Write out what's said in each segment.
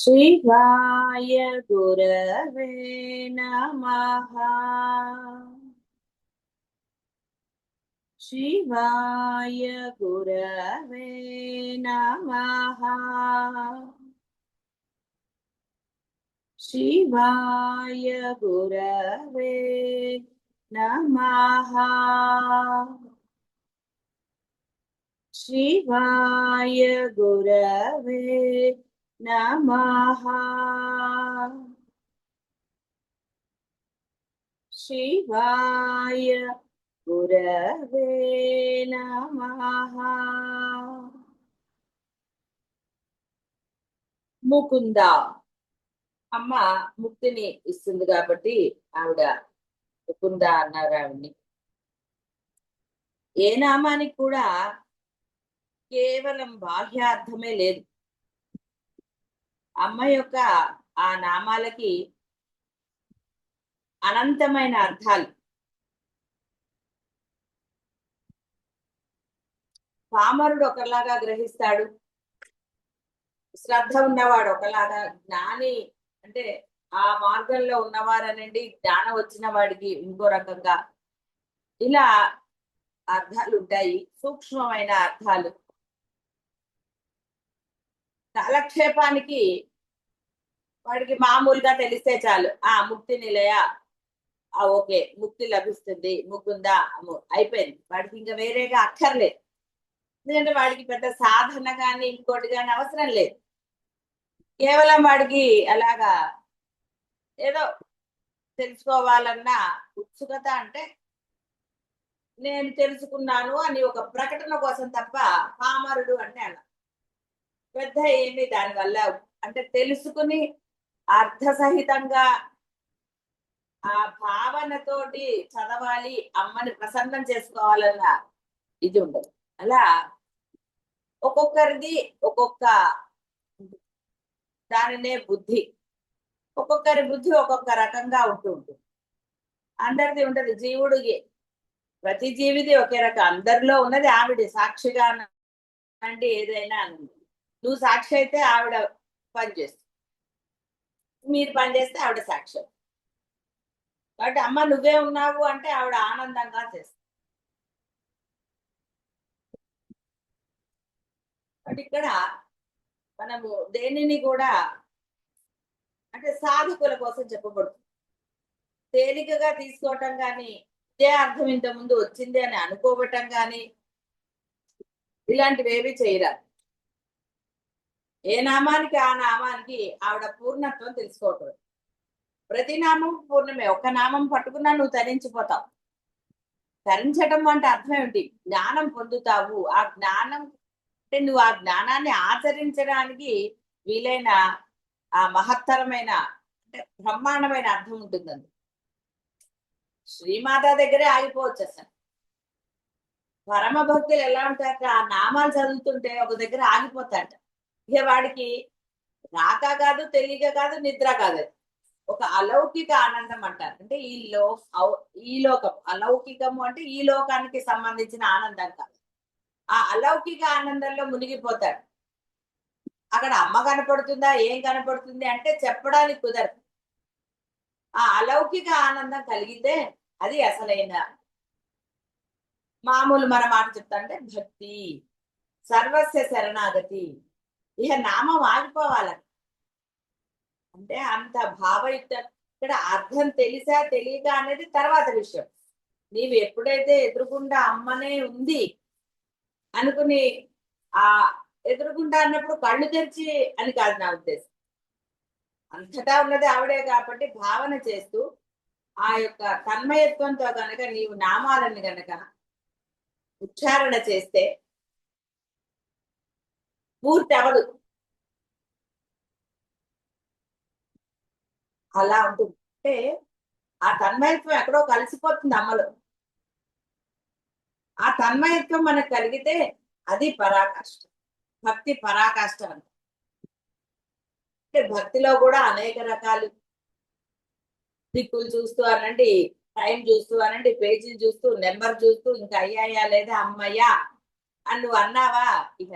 शिवाय गुरवे नमः। शिवाय गुरवे नमः। शिवाय गुरवे नमः। शिवाय गुरवे नमः। शिवाय गुरवे नमः। ముకుంద అమ్మ ముక్తిని ఇస్తుంది కాబట్టి ఆవిడ ముకుంద అన్నారు ఆవిడ్ని. ఏ నామానికి కూడా కేవలం బాహ్యార్థమే లేదు. అమ్మ యొక్క ఆ నామాలకి అనంతమైన అర్థాలు. పామరుడు ఒకలాగా గ్రహిస్తాడు, శ్రద్ధ ఉన్నవాడు ఒకలాగా, జ్ఞాని అంటే ఆ మార్గంలో ఉన్నవారనండి జ్ఞానం వచ్చిన వాడికి ఇంకో రకంగా, ఇలా అర్థాలు ఉంటాయి, సూక్ష్మమైన అర్థాలు. కాలక్షేపానికి వాడికి మామూలుగా తెలిస్తే చాలు, ఆ ముక్తి నిలయ, ఓకే ముక్తి లభిస్తుంది, ముకుందా అయిపోయింది, వాడికి ఇంకా వేరేగా అక్కర్లేదు. ఎందుకంటే వాడికి పెద్ద సాధన కానీ ఇంకోటి కానీ అవసరం లేదు. కేవలం వాడికి అలాగా ఏదో తెలుసుకోవాలన్న ఉత్సుకత, అంటే నేను తెలుసుకున్నాను అని ఒక ప్రకటన కోసం తప్ప పామరుడు అంటే అలా పెద్ద ఏమి దానివల్ల, అంటే తెలుసుకుని అర్థసహితంగా ఆ భావనతోటి చదవాలి, అమ్మని ప్రసన్నం చేసుకోవాలన్న ఇది ఉండదు. అలా ఒక్కొక్కరిది ఒక్కొక్క దానినే బుద్ధి, ఒక్కొక్కరి బుద్ధి ఒక్కొక్క రకంగా ఉంటుంది. అందరిది ఉండదు. జీవుడు ప్రతి జీవిది ఒకే రకం. అందరిలో ఉన్నది ఆవిడ సాక్షిగా అంటే ఏదైనా అనండి. నువ్వు సాక్షి అయితే ఆవిడ పనిచేస్తుంది, మీరు పనిచేస్తే ఆవిడ సాక్ష్యం. కాబట్టి అమ్మ నువ్వే ఉన్నావు అంటే ఆవిడ ఆనందంగా చేస్తుంది. అంటే ఇక్కడ మనము దేనిని కూడా అంటే సాధకుల కోసం చెప్పబడుతుంది. తేలికగా తీసుకోవటం కానీ, ఇదే అర్థం ఇంత ముందు వచ్చింది అని అనుకోవటం కానీ ఇలాంటివి ఏవి చేయరాదు. ఏ నామానికి ఆ నామానికి ఆవిడ పూర్ణత్వం తెలుసుకోవటం. ప్రతి నామం పూర్ణమే. ఒక్క నామం పట్టుకున్నా నువ్వు తరించిపోతావు. తరించటం అంటే అర్థం ఏమిటి? జ్ఞానం పొందుతావు. ఆ జ్ఞానం అంటే నువ్వు ఆ జ్ఞానాన్ని ఆచరించడానికి వీలైన ఆ మహత్తరమైన అంటే బ్రహ్మాండమైన అర్థం ఉంటుందండి. శ్రీమాత దగ్గరే ఆగిపోవచ్చు అసలు. పరమ భక్తులు ఎలా ఉంటారు? ఆ నామాలు చదువుతుంటే ఒక దగ్గర ఆగిపోతాడు. ఇక వాడికి రాక కాదు, తెలియక కాదు, నిద్ర కాదు, ఒక అలౌకిక ఆనందం అంటారు. అంటే ఈ లోకం అలౌకికము అంటే ఈ లోకానికి సంబంధించిన ఆనందం కాదు. ఆ అలౌకిక ఆనందంలో మునిగిపోతాడు. అక్కడ అమ్మ కనపడుతుందా, ఏం కనపడుతుంది అంటే చెప్పడానికి కుదరదు. ఆ అలౌకిక ఆనందం కలిగితే అది అసలైన మామూలు మన మాట చెప్తా అంటే భక్తి, సర్వస్య శరణాగతి. ఇక నామం ఆగిపోవాలని అంటే అంత భావయుక్త. ఇక్కడ అర్థం తెలిసా తెలియక అనేది తర్వాత విషయం. నీవు ఎప్పుడైతే ఎదురుకుండా అమ్మనే ఉంది అనుకుని ఆ ఎదురుకుండా అన్నప్పుడు కళ్ళు తెరిచి అని కాదు నా ఉద్దేశం. అంతటా ఉన్నది ఆవిడే కాబట్టి భావన చేస్తూ ఆ యొక్క తన్మయత్వంతో కనుక నీవు నామాలని కనుక ఉచ్చారణ చేస్తే పూర్తి అవదు. అలా ఉంటుంది. అంటే ఆ తన్మయత్వం ఎక్కడో కలిసిపోతుంది అమ్మలో. ఆ తన్మయత్వం మనకు కలిగితే అది పరాకాష్ట, భక్తి పరాకాష్ట అంట. అంటే భక్తిలో కూడా అనేక రకాలు, దిక్కులు చూస్తూ అనండి, టైం చూస్తూ అనండి, పేజీలు చూస్తూ, నెంబర్ చూస్తూ, ఇంకా అయ్యాయా లేదా అమ్మయ్యా అని నువ్వు అన్నావా ఇక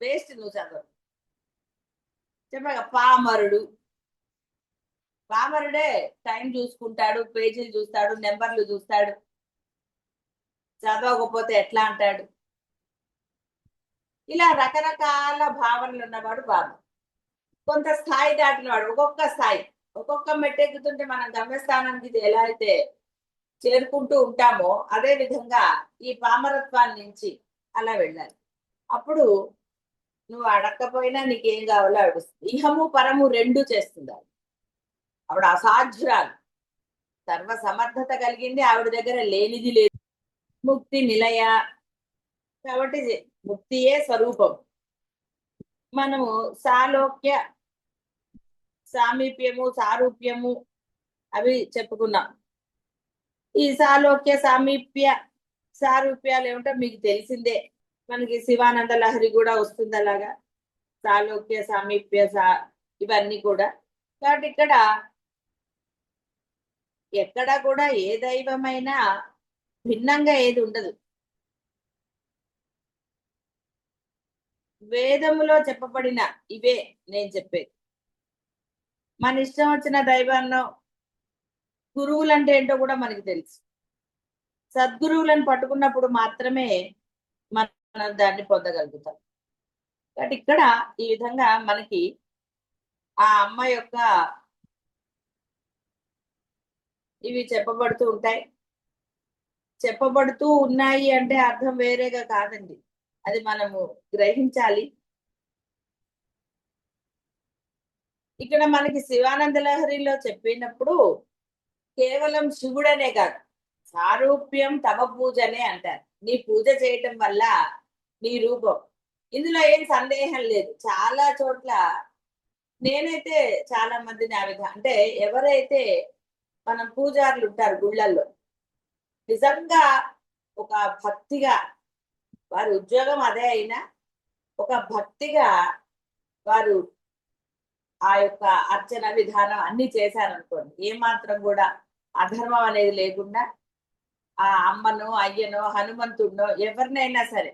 వేస్ట్, నువ్వు చదవవు. చెప్పగా పామరుడు, పామరుడే టైం చూసుకుంటాడు, పేజీలు చూస్తాడు, నెంబర్లు చూస్తాడు, చదవకపోతే ఎట్లా అంటాడు. ఇలా రకరకాల భావనలు ఉన్నవాడు బాబు. కొంత స్థాయి దాటినవాడు, ఒక్కొక్క మెట్టెక్కుతుంటే మనం గమ్యస్థానానికి ఎలా అయితే చేరుకుంటూ ఉంటామో అదే విధంగా ఈ పామరత్వాన్ని నుంచి అలా వెళ్ళాలి. అప్పుడు నువ్వు అడక్కపోయినా నీకేం కావాలో అడుస్తుంది. ఇహము పరము రెండు చేస్తుంది ఆవిడ అసాధ్యురాలు, సర్వ సమర్థత కలిగింది, ఆవిడ దగ్గర లేనిది లేదు. ముక్తి నిలయ కాబట్టి ముక్తియే స్వరూపం. మనము సాలోక్య సామీప్యము సారూప్యము అవి చెప్పుకున్నాం. ఈ సాలోక్య సామీప్య సారూప్యాలు ఏమిటో మీకు తెలిసిందే. మనకి శివానంద లహరి కూడా వస్తుంది అలాగా, సాలోక్య సామీప్య ఇవన్నీ కూడా. కాబట్టి ఎక్కడ కూడా ఏ దైవమైనా భిన్నంగా ఏది ఉండదు. వేదములో చెప్పబడిన ఇవే నేను చెప్పేది. మన ఇష్టం వచ్చిన దైవాన్నో గురువులు అంటే ఏంటో కూడా మనకి తెలుసు. సద్గురువులను పట్టుకున్నప్పుడు మాత్రమే మనం దాన్ని పొందగలుగుతాం. కాబట్టి ఈ విధంగా మనకి ఆ అమ్మ యొక్క ఇవి చెప్పబడుతూ ఉంటాయి. చెప్పబడుతూ ఉన్నాయి అంటే అర్థం వేరేగా కాదండి, అది మనము గ్రహించాలి. ఇక్కడ మనకి శివానంద లహరిలో చెప్పినప్పుడు కేవలం శివుడనే కాదు, సారూప్యం తమ పూజనే అంటారు. నీ పూజ చేయటం వల్ల నీ రూపం, ఇందులో ఏం సందేహం లేదు. చాలా చోట్ల నేనైతే చాలా మందిని ఆ విధంగా, అంటే ఎవరైతే మనం పూజారులు ఉంటారు గుళ్ళల్లో, నిజంగా ఒక భక్తిగా, వారి ఉద్యోగం అదే అయినా ఒక భక్తిగా వారు ఆ యొక్క అర్చన విధానం అన్ని చేశారనుకోండి, ఏమాత్రం కూడా అధర్మం అనేది లేకుండా ఆ అమ్మను అయ్యనో హనుమంతుడినో ఎవరినైనా సరే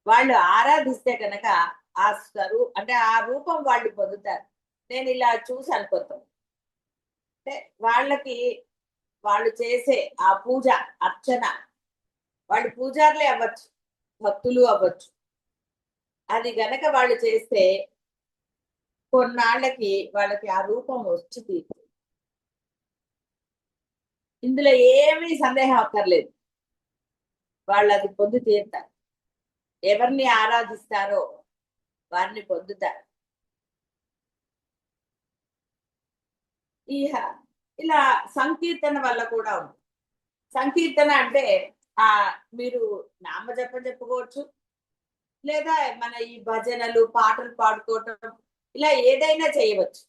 వాళ్ళు ఆరాధిస్తే కనుక అంటే ఆ రూపం వాళ్ళు పొందుతారు. నేను ఇలా చూసి అనుకుంటాను. అంటే వాళ్ళు చేసే ఆ పూజ అర్చన, వాళ్ళు పూజారులే అవ్వచ్చు, భక్తులు అవ్వచ్చు, అది గనక వాళ్ళు చేస్తే కొన్నాళ్ళకి వాళ్ళకి ఆ రూపం వచ్చి తీరుతుంది. ఇందులో ఏమీ సందేహం అక్కర్లేదు, వాళ్ళు అది పొంది తీరుతారు. ఎవరిని ఆరాధిస్తారో వారిని పొందుతారు. ఇలా సంకీర్తన వల్ల కూడా ఉంది. సంకీర్తన అంటే మీరు నామజపం చెప్పుకోవచ్చు, లేదా మన ఈ భజనలు పాటలు పాడుకోవటం, ఇలా ఏదైనా చేయవచ్చు.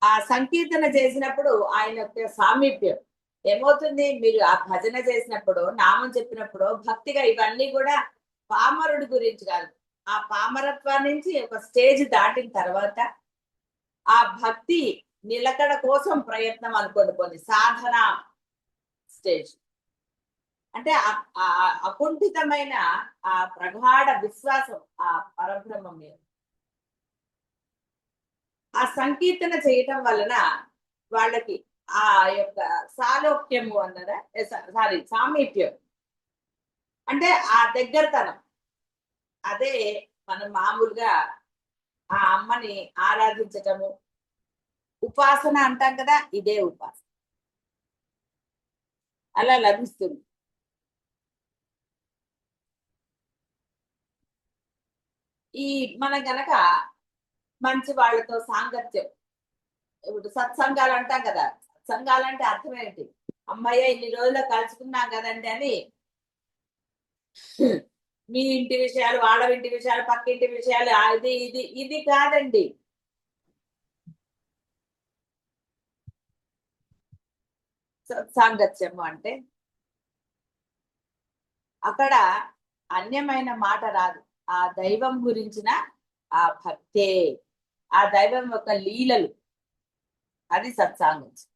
ఆ సంకీర్తన చేసినప్పుడు ఆయన యొక్క సామీప్యం ఏమవుతుంది, మీరు ఆ భజన చేసినప్పుడు నామం చెప్పినప్పుడు భక్తిగా, ఇవన్నీ కూడా పామరుడి గురించి కాదు, ఆ పామరత్వం నుంచి ఒక స్టేజ్ దాటిన తర్వాత ఆ భక్తి నిలకడ కోసం ప్రయత్నం అనుకోండి, కొన్ని సాధన స్టేజ్ అంటే అకుంఠితమైన ఆ ప్రగాఢ విశ్వాసం ఆ పరబ్రహ్మం మీద. ఆ సంకీర్తన చేయటం వలన వాళ్ళకి ఆ యొక్క సాలోక్యము అన్నదా, సామీప్యం అంటే ఆ దగ్గరతనం, అదే మనం మామూలుగా ఆ అమ్మని ఆరాధించటము, ఉపాసన అంటాం కదా, ఇదే ఉపాసన అలా లభిస్తుంది. మన గనక మంచి వాళ్ళతో సాంగత్యం, ఇప్పుడు సత్సంగాలు అంటాం కదా, సత్సంగాలంటే అర్థం ఏంటి, అమ్మయ్య ఇన్ని రోజుల్లో కలుసుకున్నాం కదండి అని మీ ఇంటి విషయాలు, వాళ్ళ ఇంటి విషయాలు, పక్కింటి విషయాలు, అది ఇది కాదండి. సత్సాంగత్యము అంటే అక్కడ అన్యమైన మాట రాదు, ఆ దైవం గురించిన ఆ భక్తే, ఆ దైవం యొక్క లీలలు, అది సత్సాంగత్యం.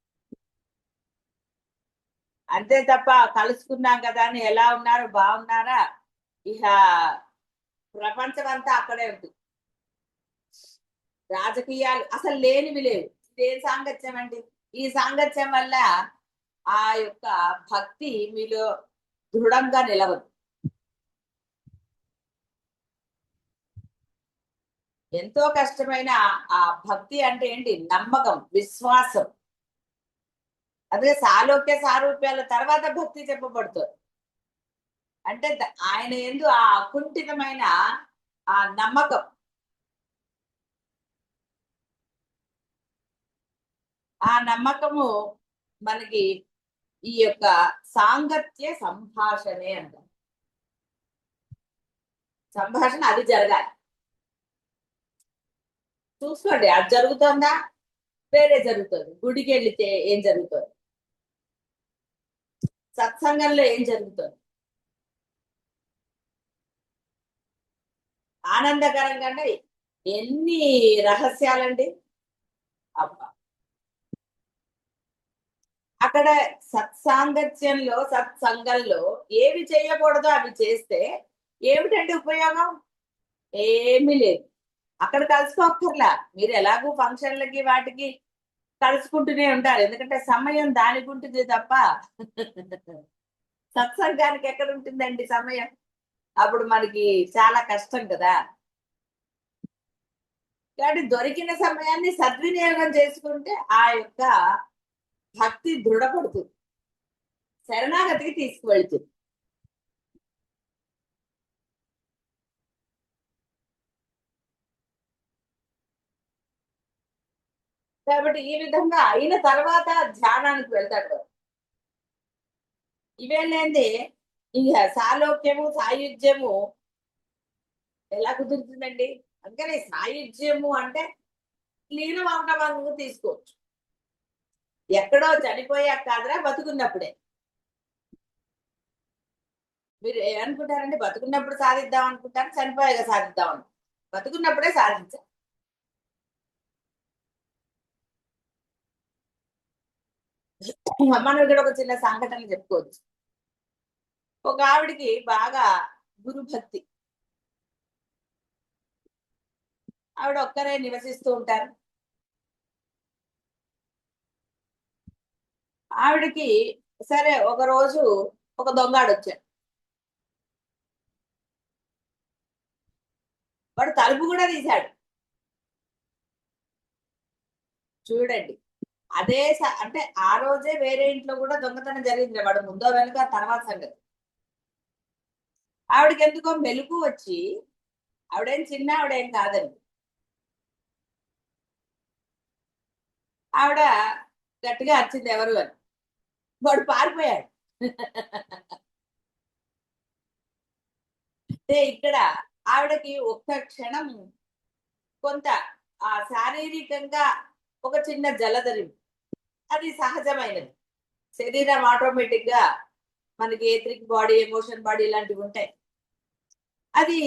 అంతే తప్ప కలుసుకున్నాం కదా అని ఎలా ఉన్నారు బాగున్నారా, ఇహ ప్రపంచం అంతా అక్కడే ఉంటుంది. రాజకీయాలు అసలు లేనివి లేవు. ఇదేం సాంగత్యం అండి? ఈ సాంగత్యం వల్ల ఆ యొక్క భక్తి మీలో దృఢంగా నిలవదు. ఎంతో కష్టమైన ఆ భక్తి అంటే ఏంటి? నమ్మకం, విశ్వాసం. అదే సాలోక్య సారూప్యాల తర్వాత భక్తి చెప్పబడుతుంది. అంటే ఆయన యందు ఆ అకుంఠితమైన ఆ నమ్మకం, ఆ నమ్మకము మనకి ఈ యొక్క సాంగత్య సంభాషణే అంటారు. సంభాషణ అది జరగాలి. చూసుకోండి, అది జరుగుతుందా? వేరే జరుగుతుంది. గుడికి వెళితే ఏం జరుగుతుంది? సత్సంగంలో ఏం జరుగుతుంది? ఆనందకరంగా అంటే ఎన్ని రహస్యాలండి. అబ్బా, అక్కడ సత్సాంగత్యంలో, సత్సంగంలో ఏవి చేయకూడదో అవి చేస్తే ఏమిటండి ఉపయోగం? ఏమీ లేదు. అక్కడ కలుసుకోక్కర్లా. మీరు ఎలాగూ ఫంక్షన్లకి వాటికి కలుసుకుంటూనే ఉంటారు, ఎందుకంటే సమయం దానికి ఉంటుంది తప్ప సత్సంగానికి ఎక్కడ ఉంటుందండి సమయం? అప్పుడు మనకి చాలా కష్టం కదా. కాబట్టి దొరికిన సమయాన్ని సద్వినియోగం చేసుకుంటే ఆ యొక్క భక్తి దృఢపడుతుంది, శరణాగతికి తీసుకువెళ్తుంది. కాబట్టి ఈ విధంగా అయిన తర్వాత ధ్యానానికి వెళ్తాడు. ఇవేంటి? ఇక సాలోక్యము సాయుధ్యము ఎలా కుదురుతుందండి? అందుకని సాయుధ్యము అంటే లీనం అవటం తీసుకోవచ్చు. ఎక్కడో చనిపోయాక కాదురా, బతుకున్నప్పుడే. మీరు ఏమనుకుంటారండి? బతుకున్నప్పుడు సాధిద్దాం అనుకుంటారు, చనిపోయాక సాధిద్దాం అనుకుంటారు. బతుకున్నప్పుడే సాధించాలి. మనం ఇక్కడ ఒక చిన్న సంఘటన చెప్పుకోవచ్చు. ఒక ఆవిడికి బాగా గురు భక్తి. ఆవిడ ఒక్కరే నివసిస్తూ ఉంటారు. ఆవిడకి సరే ఒక రోజు ఒక దొంగాడు వచ్చాడు. వాడు తలుపు కూడా తీశాడు. చూడండి, అదే అంటే ఆ రోజే వేరే ఇంట్లో కూడా దొంగతనం జరిగింది. వాడు ముందో వెనుక తర్వాత సంగతి. ఆవిడకి ఎందుకో మెలకు వచ్చి, ఆవిడేం చిన్న ఆవిడేం కాదండి, ఆవిడ గట్టిగా అరిచింది ఎవరు అని. వాడు పారిపోయాడు. అంటే ఇక్కడ ఆవిడకి ఒక్క క్షణం కొంత ఆ శారీరకంగా ఒక చిన్న జలధరింపు, అది సహజమైనది. శరీరం ఆటోమేటిక్ గా మనకి ఏత్రిక్ బాడీ, ఎమోషన్ బాడీ ఇలాంటివి ఉంటాయి. అది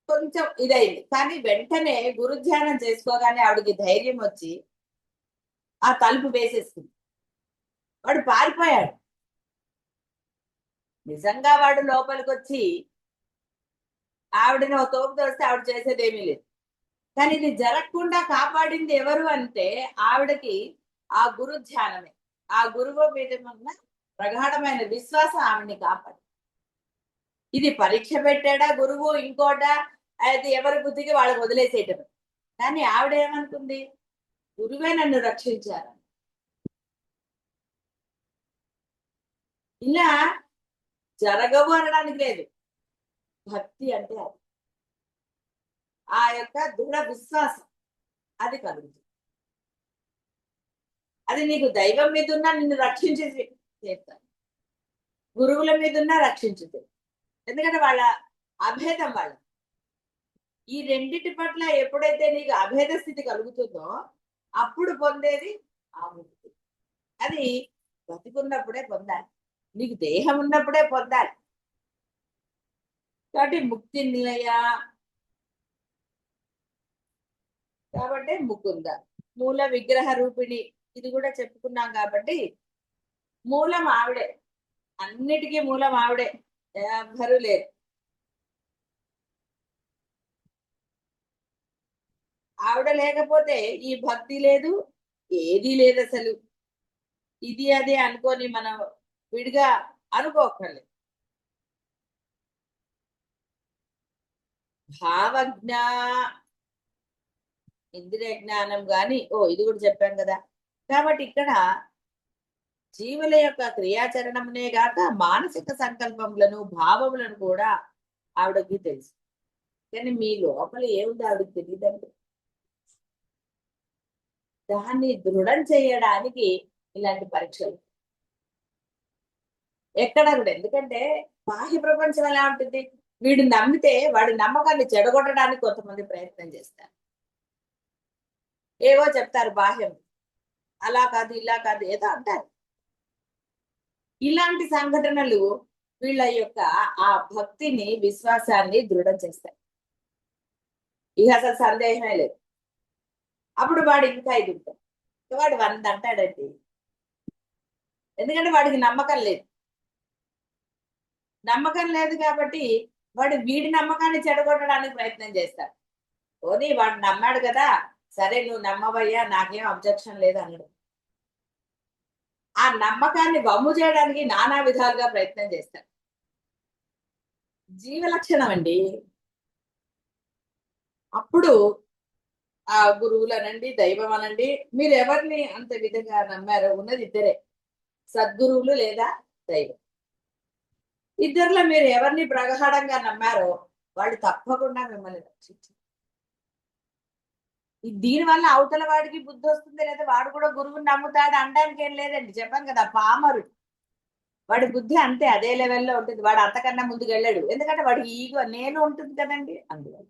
కొంచెం ఇదైంది. కానీ వెంటనే గురుధ్యానం చేసుకోగానే ఆవిడకి ధైర్యం వచ్చి ఆ తలుపు వేసేస్తుంది. వాడు పారిపోయాడు. నిజంగా వాడు లోపలికి వచ్చి ఆవిడని ఒక తోపు తోస్తే ఆవిడ చేసేది ఏమీ లేదు. కానీ ఇది జరగకుండా కాపాడింది ఎవరు అంటే ఆవిడకి ఆ గురు ధ్యానమే. ఆ గురువు మీద ఉన్న ప్రగాఢమైన విశ్వాసం ఆవిడ్ని కాపాడు. ఇది పరీక్ష పెట్టాడా గురువు, ఇంకోట అది ఎవరి బుద్ధికి వాళ్ళకి వదిలేసేయటం. కానీ ఆవిడ ఏమనుకుంది? గురువే నన్ను రక్షించారు. ఇలా జరగవు అనడానికి లేదు. భక్తి అంటే అది, ఆ యొక్క దృఢ విశ్వాసం అది కలుగుతుంది. అది నీకు దైవం మీద ఉన్నా నిన్ను రక్షించి చేస్తాను, గురువుల మీద ఉన్నా రక్షించుతుంది. ఎందుకంటే వాళ్ళ అభేదం వాళ్ళ. ఈ రెండిటి పట్ల ఎప్పుడైతే నీకు అభేద స్థితి కలుగుతుందో అప్పుడు పొందేది ఆ ముక్తి. అది బతికున్నప్పుడే పొందాలి, నీకు దేహం ఉన్నప్పుడే పొందాలి. కాబట్టి ముక్తి నిలయ కాబట్టి ముకుంద మూల విగ్రహ రూపిణి, ఇది కూడా చెప్పుకున్నాం. కాబట్టి మూలం ఆవిడే, అన్నిటికీ మూలం ఆవిడే, ఎవ్వరూ లేరు. ఆవిడ లేకపోతే ఈ భక్తి లేదు, ఏది లేదు అసలు. ఇది అదే అనుకొని మనం విడిగా అనుకోకర్లేదు. భావజ్ఞా ఇంద్రియ జ్ఞానం గాని ఇది కూడా చెప్పాం కదా. కాబట్టి ఇక్కడ జీవుల యొక్క క్రియాచరణమునే గాక మానసిక సంకల్పములను భావములను కూడా ఆవిడకి తెలుసు. కానీ మీ లోపల ఏముంది ఆవిడకి తెలియదండి. దాన్ని దృఢం చేయడానికి ఇలాంటి పరీక్షలు ఎక్కడ కూడా. ఎందుకంటే బాహ్య ప్రపంచం ఎలా ఉంటుంది, వీడు నమ్మితే వాడి నమ్మకాన్ని చెడగొట్టడానికి కొంతమంది ప్రయత్నం చేస్తారు. ఏవో చెప్తారు బాహ్యం, అలా కాదు ఇలా కాదు ఏదో అంటారు. ఇలాంటి సంఘటనలు వీళ్ళ యొక్క ఆ భక్తిని విశ్వాసాన్ని దృఢం చేస్తాయి. ఇక అసలు సందేహమే లేదు. అప్పుడు వాడు ఇంకా ఇది ఉంటాడు, వాడు 100 అంటాడండి. ఎందుకంటే వాడికి నమ్మకం లేదు. నమ్మకం లేదు కాబట్టి వాడు వీడి నమ్మకాన్ని చెడగొట్టడానికి ప్రయత్నం చేస్తాడు. ఓని వాడు నమ్మాడు కదా, సరే నువ్వు నమ్మవయ్యా, నాకేం అబ్జెక్షన్ లేదు అన్నాడు. ఆ నమ్మకాన్ని వమ్ము చేయడానికి నానా విధాలుగా ప్రయత్నం చేస్తాడు. జీవలక్షణం అండి. అప్పుడు ఆ గురువులు అనండి, దైవం అనండి, మీరు ఎవరిని అంత విధంగా నమ్మారో ఉన్నది ఇద్దరే, సద్గురువులు లేదా దైవం. ఇద్దరిలో మీరు ఎవరిని ప్రగాఢంగా నమ్మారో వాళ్ళు తప్పకుండా మిమ్మల్ని రక్షించారు. దీనివల్ల అవతల వాడికి బుద్ధి వస్తుంది, లేదా వాడు కూడా గురువుని నమ్ముతాడు అనడానికి ఏం లేదండి. చెప్పాను కదా, పామరు వాడి బుద్ధి అంతే, అదే లెవెల్లో ఉంటుంది. వాడు అంతకన్నా ముందుకు వెళ్ళాడు, ఎందుకంటే వాడికి ఈగో నేను ఉంటుంది కదండి అందువల్ల.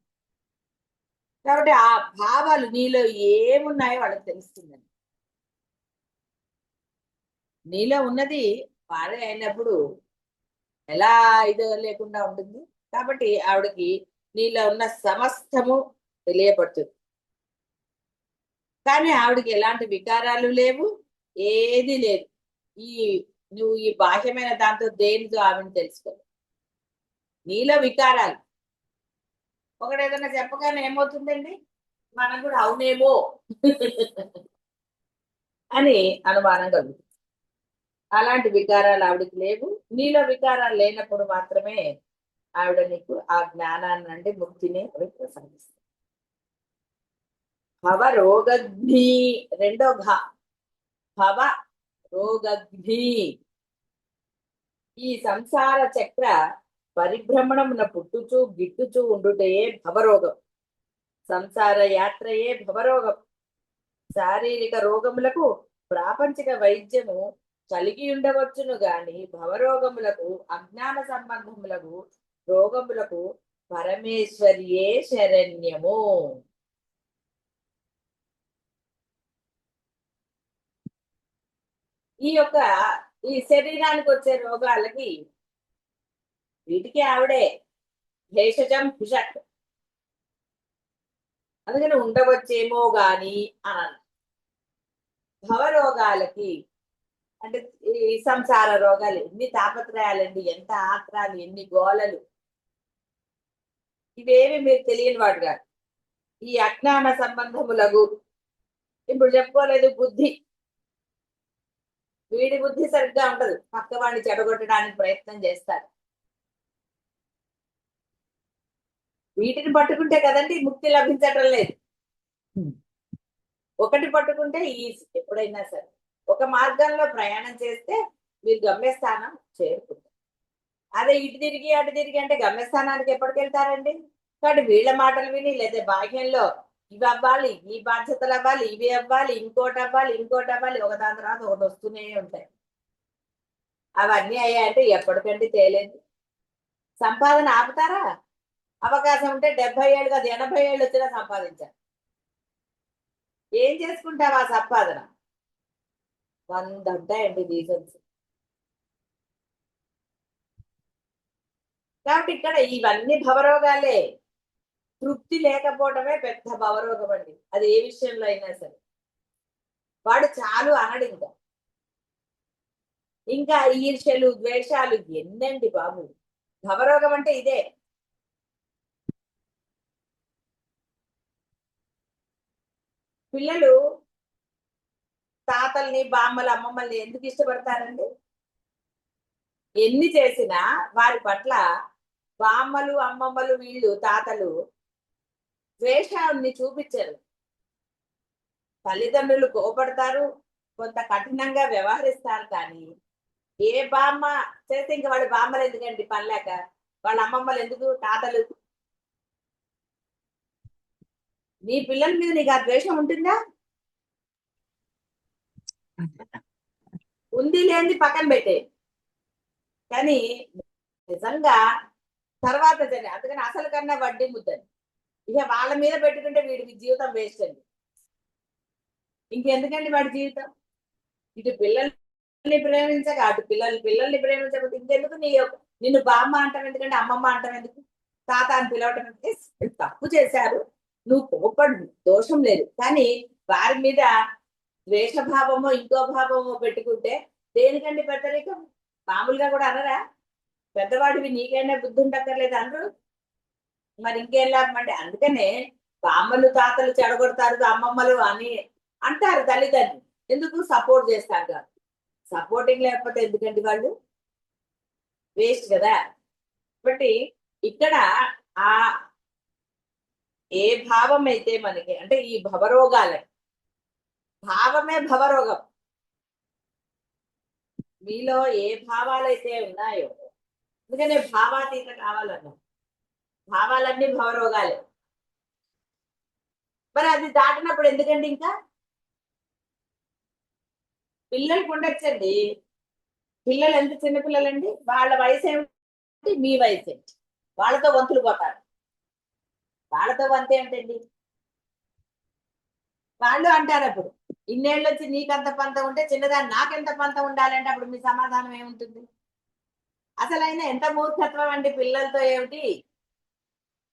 కాబట్టి ఆ భావాలు నీలో ఏమున్నాయో వాళ్ళకి తెలుస్తుందండి. నీలో ఉన్నది వాడే అయినప్పుడు ఎలా ఇది లేకుండా ఉంటుంది. కాబట్టి ఆవిడకి నీలో ఉన్న సమస్తము తెలియబడుతుంది. కానీ ఆవిడకి ఎలాంటి వికారాలు లేవు, ఏది లేదు. నువ్వు ఈ బాహ్యమైన దాంతో దేనితో ఆవిడని తెలుసుకో. నీలో వికారాలు ఒకటి ఏదైనా చెప్పగానే ఏమవుతుందండి, మనం కూడా అవునేమో అని అనుమానం కలుగుతుంది. అలాంటి వికారాలు ఆవిడకి లేవు. నీలో వికారాలు లేనప్పుడు మాత్రమే ఆవిడ నీకు ఆ జ్ఞానాన్ని అంటే ముక్తిని ఆవిడ ప్రసాదిస్తుంది. భవ రోగగ్ని, రెండో ఘ, భవ రోగగ్ని. ఈ సంసార చక్ర పరిభ్రమణమున పుట్టుచు గిట్టుచు ఉండుటయే భవరోగం. సంసార యాత్రయే భవరోగం. శారీరక రోగములకు ప్రాపంచిక వైద్యము కలిగి ఉండవచ్చును గాని భవరోగములకు, అజ్ఞాన సంబంధములకు రోగములకు పరమేశ్వరియే శరణ్యము. ఈ శరీరానికి వచ్చే రోగాలకి వీటికి ఆవిడే భేషజం భుషక్. అందుకని ఉండవచ్చేమో గాని అని. భవరోగాలకి అంటే ఈ సంసార రోగాలు, ఎన్ని తాపత్రయాలండి, ఎంత ఆత్రాలు, ఎన్ని గోలలు, ఇవేమి మీరు తెలియని వాడు కాదు. ఈ అజ్ఞాన సంబంధములకు ఇప్పుడు చెప్పుకోలేదు, బుద్ధి, వీడి బుద్ధి సరిగ్గా ఉండదు, పక్క వాడిని చెడగొట్టడానికి ప్రయత్నం చేస్తారు. వీటిని పట్టుకుంటే కదండి ముక్తి లభించటం లేదు. ఒకటి పట్టుకుంటే ఎప్పుడైనా సరే ఒక మార్గంలో ప్రయాణం చేస్తే మీరు గమ్యస్థానం చేరుకుంటారు. అదే ఇటు తిరిగి అటు తిరిగి అంటే గమ్యస్థానానికి ఎప్పటికి వెళ్తారండి. కాబట్టి వీళ్ళ మాటలు విని, లేదా బాహ్యంలో ఇవి అవ్వాలి, ఈ బాధ్యతలు అవ్వాలి, ఇవి అవ్వాలి, ఇంకోటి అవ్వాలి, ఇంకోటి అవ్వాలి, ఒకదాని తర్వాత ఒకటి వస్తూనే ఉంటాయి. అవన్నీ అయ్యాయంటే ఎప్పటికంటే తేలేదు. సంపాదన ఆపుతారా? అవకాశం ఉంటే 70 ఏళ్ళు కాదు 80 ఏళ్ళు వచ్చినా సంపాదించారు. ఏం చేసుకుంటావు ఆ సంపాదన? 100 ఉంటాయండి రీజన్స్. కాబట్టి ఇక్కడ ఇవన్నీ భవరోగాలే. తృప్తి లేకపోవడమే పెద్ద భవరోగం అండి, అది ఏ విషయంలో అయినా సరే. వాడు చాలు అనడు. ఇంకా ఈర్ష్యలు, ద్వేషాలు ఎన్నండి బాబు. భవరోగం అంటే ఇదే. పిల్లలు తాతల్ని బామ్మలు అమ్మమ్మల్ని ఎందుకు ఇష్టపడతారండి? ఎన్ని చేసినా వారి పట్ల బామ్మలు అమ్మమ్మలు వీళ్ళు తాతలు ద్వేషాన్ని చూపించరు. తల్లిదండ్రులు కోపడతారు, కొంత కఠినంగా వ్యవహరిస్తారు. కానీ ఏ బామ్మ చేస్తే ఇంక వాళ్ళ బామ్మలు ఎందుకండి పనిలేక, వాళ్ళ అమ్మమ్మలు ఎందుకు, తాతలు? నీ పిల్లల మీద నీకు ఆ ద్వేషం ఉంటుందా? ఉంది లేని పక్కన పెట్టే. కానీ నిజంగా తర్వాత అందుకని అసలు కన్నా వడ్డీ ముద్దని ఇక వాళ్ళ మీద పెట్టుకుంటే వీడికి జీవితం వేస్ట్ అండి. ఇంకెందుకండి వాడి జీవితం? ఇటు పిల్లల్ని ప్రేమించక అటు పిల్లల్ని ప్రేమించకపోతే ఇంకెందుకు నిన్ను బామ్మ అంటాం ఎందుకంటే, అమ్మమ్మ అంటాం ఎందుకు, తాత అని పిలవటం ఎందుకు? తప్పు చేశారు, నువ్వు కోపడు, దోషం లేదు. కానీ వారి మీద ద్వేషభావమో ఇంకో భావమో పెట్టుకుంటే దేనికండి పెద్దరికం? మామూలుగా కూడా అనరా, పెద్దవాడివి నీకైనా బుద్ధి ఉండక్కర్లేదు అనరు. మరి ఇంకేం లాభం అంటే, అందుకనే బామ్మలు తాతలు చెడగొడతారు అమ్మమ్మలు అని అంటారు తల్లిదండ్రులు. ఎందుకు? సపోర్ట్ చేస్తారు కాదు. సపోర్టింగ్ లేకపోతే ఎందుకండి వాళ్ళు? వేస్ట్ కదా. కాబట్టి ఇక్కడ ఆ ఏ భావం అయితే మనకి అంటే ఈ భవరోగాలే, భావమే భవరోగం. మీలో ఏ భావాలైతే ఉన్నాయో, అందుకనే భావాతీత కావాలన్నా, భావాలన్నీ భవరోగాలే. మరి అది దాటినప్పుడు ఎందుకండి ఇంకా? పిల్లలకు ఉండొచ్చండి. పిల్లలు ఎంత చిన్నపిల్లలండి, వాళ్ళ వయసు ఏమిటి, మీ వయసు ఏంటి? వాళ్ళతో వంతులు పోతారు. వాళ్ళతో వంతే ఏంటండి? వాళ్ళు అంటారు అప్పుడు, ఇన్నేళ్ళు వచ్చి నీకంత పంత ఉంటే చిన్నదాన్ని నాకెంత పంత ఉండాలంటే అప్పుడు మీ సమాధానం ఏముంటుంది? అసలైనా ఎంత మూర్ఖత్వం అండి పిల్లలతో ఏమిటి?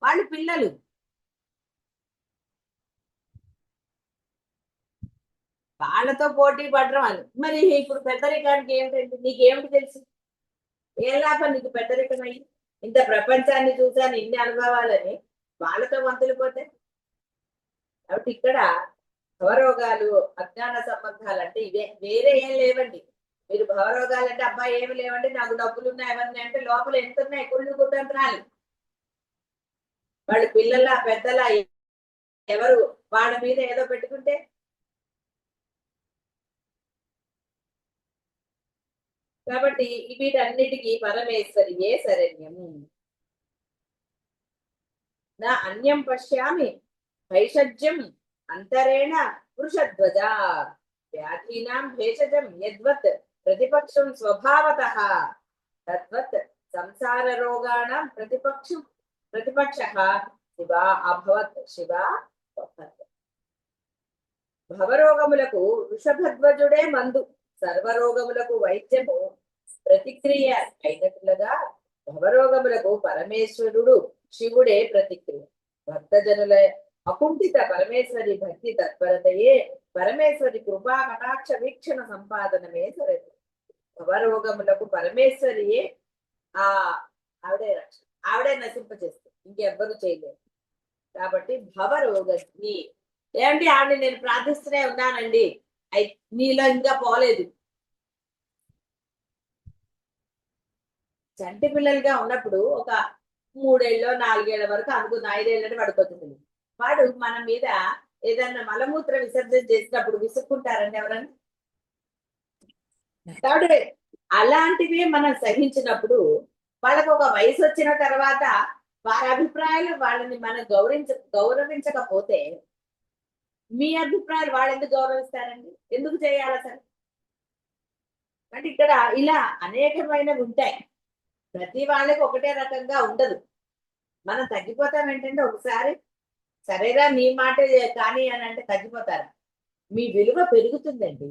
వాళ్ళు పిల్లలు. వాళ్ళతో పోటీ పడడం అని. మరి ఇప్పుడు పెద్దరికానికి ఏమిటండి? నీకేమిటి తెలుసు? ఏ లాభం నీకు పెద్దరికం అయ్యి? ఇంత ప్రపంచాన్ని చూసాను, ఇన్ని అనుభవాలని వాళ్ళతో వంతులు పోతే. కాబట్టి ఇక్కడ భవరోగాలు, అజ్ఞాన సంబంధాలు అంటే ఇవే, వేరే ఏం లేవండి. మీరు భవరోగాలు అంటే అబ్బాయి ఏమి లేవండి, నాకు డబ్బులు ఉన్నాయి అవన్నీ అంటే లోపల ఎంత ఉన్నాయి, కుళ్ళు కుతంత్రాలు. వాళ్ళు పిల్లల పెద్దల ఎవరు వాళ్ళ మీద ఏదో పెట్టుకుంటే. కాబట్టి వీటన్నిటికీ పరమేశ్వరియే శరణ్యము. నా అన్యం పశ్యామి భైషజ్యం అంతరేణ వృషధ్వజ వ్యాధీనాం భేషజం యద్వత్ ప్రతిపక్షం స్వభావతః తద్వత్ సంసార రోగాణం ప్రతిపక్ష శివ అభవత్. శివ భవరోగములకు వృషభధ్వజుడే మందు, సర్వరోగములకు వైద్యము ప్రతిక్రియ అయినట్లుగా భవరోగములకు పరమేశ్వరుడు శివుడే ప్రతిక్రియ. భక్తజనుల అకుంఠిత పరమేశ్వరి భక్తి తత్పరతయే పరమేశ్వరి కృపా కటాక్ష వీక్షణ సంపాదనమే సరైన. భవరోగములకు పరమేశ్వరియే ఆవిడే నశింపచేస్తుంది, ఇంకెవ్వరు చేయలేరు. కాబట్టి భవరోగీ ఏమండి, ఆవిడ నేను ప్రార్థిస్తూనే ఉన్నానండి, నీలో ఇంకా పోలేదు. చంటి పిల్లలుగా ఉన్నప్పుడు ఒక 3 ఏళ్ళో 4 ఏళ్ల వరకు అనుకున్న, 5 ఏళ్ళని పడిపోతుంది. వాడు మన మీద ఏదన్నా మలమూత్ర విసర్జన చేసినప్పుడు విసుక్కుంటారండి ఎవరన్నా? కాబట్టి అలాంటివి మనం సహించినప్పుడు వాళ్ళకు ఒక వయసు వచ్చిన తర్వాత వారి అభిప్రాయాలు వాళ్ళని మనం గౌరవించకపోతే మీ అభిప్రాయాలు వాళ్ళు ఎందుకు గౌరవిస్తారండి? ఎందుకు చేయాలి అసలు? అంటే ఇక్కడ ఇలా అనేకమైనవి ఉంటాయి. ప్రతి వాళ్ళకి ఒకటే రకంగా ఉండదు. మనం తగ్గిపోతాం ఏంటంటే ఒకసారి, సరేరా నీ మాట కానీ అని అంటే తగ్గిపోతారు. మీ విలువ పెరుగుతుందండి.